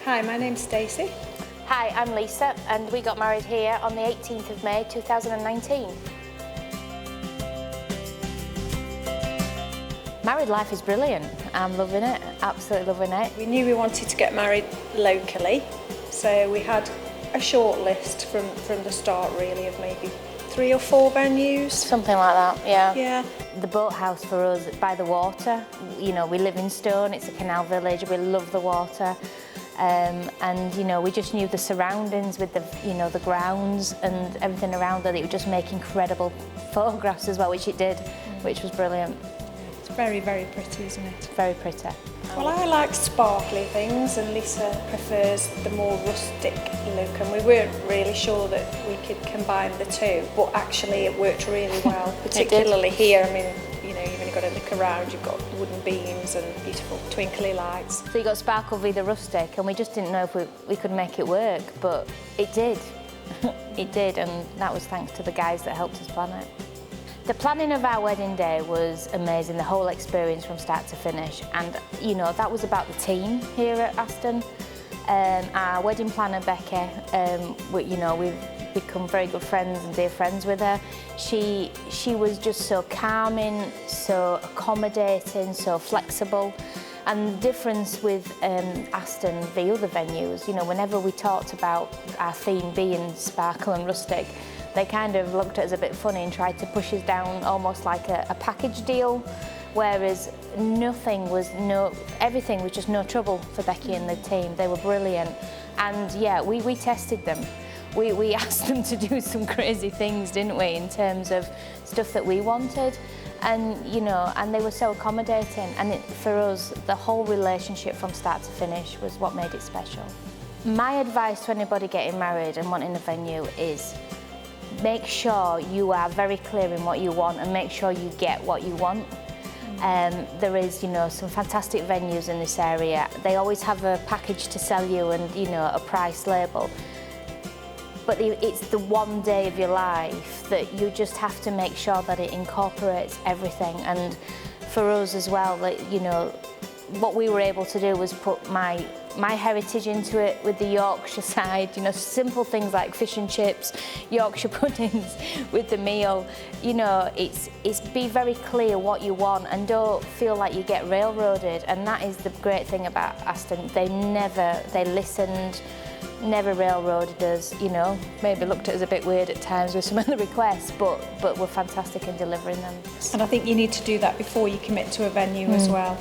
Hi, my name's Stacey. Hi, I'm Lisa, and we got married here on the 18th of May 2019. Married life is brilliant. I'm loving it, absolutely loving it. We knew we wanted to get married locally, so we had a short list from the start really of maybe 3 or 4 venues. Something like that, yeah. Yeah. The boathouse for us by the water, you know, we live in Stone, it's a canal village, we love the water. And you know, we just knew the surroundings with the, you know, the grounds and everything around it. It would just make incredible photographs as well, which it did, which was brilliant. It's very, very pretty, isn't it? Very pretty. Well, I like sparkly things and Lisa prefers the more rustic look, and we weren't really sure that we could combine the two, but actually it worked really well, particularly here. I mean, you know, you've only got to look around, you've got wooden beams and beautiful twinkly lights. So you got sparkle v the rustic, and we just didn't know if we could make it work, but it did. It did, and that was thanks to the guys that helped us plan it. The planning of our wedding day was amazing, the whole experience from start to finish, and you know, that was about the team here at Aston. Our wedding planner Becky, you know, we've become very good friends and dear friends with her. She was just so calming, so accommodating, so flexible. And the difference with Aston, the other venues, you know, whenever we talked about our theme being sparkle and rustic, they kind of looked at us a bit funny and tried to push us down almost like a package deal, whereas everything was just no trouble for Becky and the team. They were brilliant. And yeah, we tested them. We asked them to do some crazy things, didn't we, in terms of stuff that we wanted. And, you know, and they were so accommodating. And for us, the whole relationship from start to finish was what made it special. My advice to anybody getting married and wanting a venue is make sure you are very clear in what you want and make sure you get what you want. There is, you know, some fantastic venues in this area. They always have a package to sell you and, you know, a price label. But it's the one day of your life that you just have to make sure that it incorporates everything. And for us as well, that, you know, what we were able to do was put my heritage into it with the Yorkshire side, you know, simple things like fish and chips, Yorkshire puddings with the meal. You know, it's be very clear what you want and don't feel like you get railroaded. And that is the great thing about Aston. They listened, never railroaded us, you know, maybe looked at us a bit weird at times with some of the requests, but were fantastic in delivering them. And I think you need to do that before you commit to a venue as well.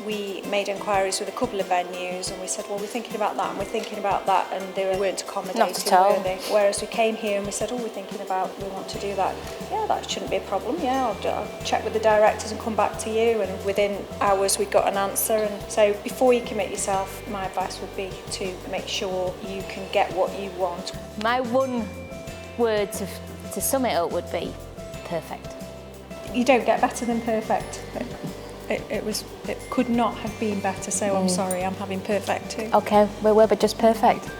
We made inquiries with a couple of venues and we said, well, we're thinking about that and we're thinking about that, and they weren't accommodating, not at all. were they? Whereas we came here and we said, oh, we're thinking about, we want to do that. Yeah, that shouldn't be a problem. Yeah, I'll check with the directors and come back to you. And within hours we got an answer. And so before you commit yourself, my advice would be to make sure you can get what you want. My one word to sum it up would be perfect. You don't get better than perfect. It could not have been better, so I'm sorry, I'm having perfect too. Okay, we're just perfect.